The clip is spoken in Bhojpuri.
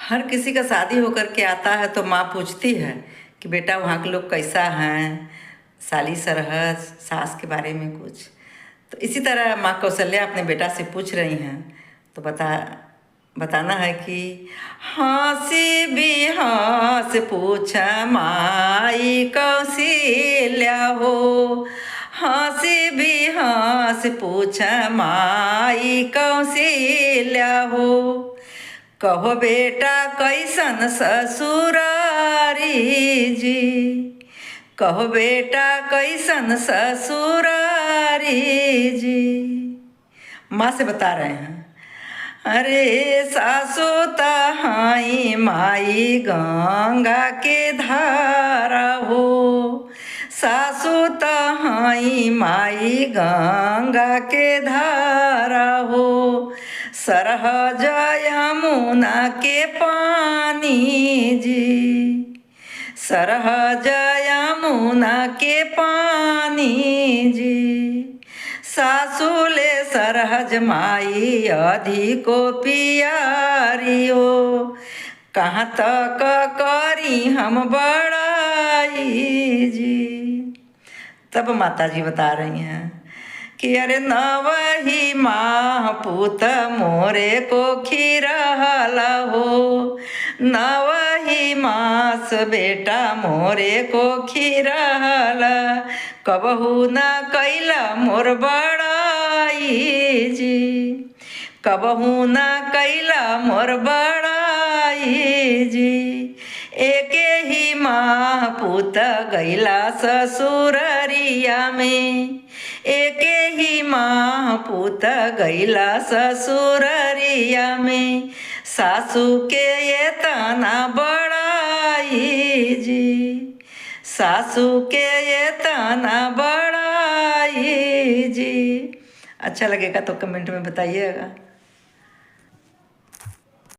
हर किसी का शादी होकर के आता है तो माँ पूछती है कि बेटा वहाँ के लोग कैसा हैं, साली सरहद सास के बारे में कुछ। तो इसी तरह माँ कौशल्या अपने बेटा से पूछ रही हैं। तो बताना है कि हंसी भी हंस पूछ माई कौशल्या हो, हंसी भी हंस पूछ माई कौशल्या हो। कहो बेटा कैसन ससुरारी जी, कहो बेटा कैसन ससुरारी जी। माँ से बता रहे हैं, अरे सासु तहाई माई गंगा के धारा हो, सासु तहाई माई गंगा के धारा हो। सरहज यमुना के पानी जी, सरहज यमुना के पानी जी। सासुले सरहज माई अधिको पियारी हो, कहाँ तक करी हम बड़ाई जी। तब माता जी बता रही हैं कि अरे नवही माह पूत मोरे को खीरहला हो, नवही मास बेटा मोरे को खीरहला। कबहू न कैला मोर बड़ाई जी, कबहू न कैला मोर बड़ाई जी। एके ही माह पूत गैला ससुररिया में, एके ही माह पूत गैला ससुररिया में। सासू के ये तना बड़ाई जी, सासू के ये तना बड़ाई जी। अच्छा लगेगा तो कमेंट में बताइएगा।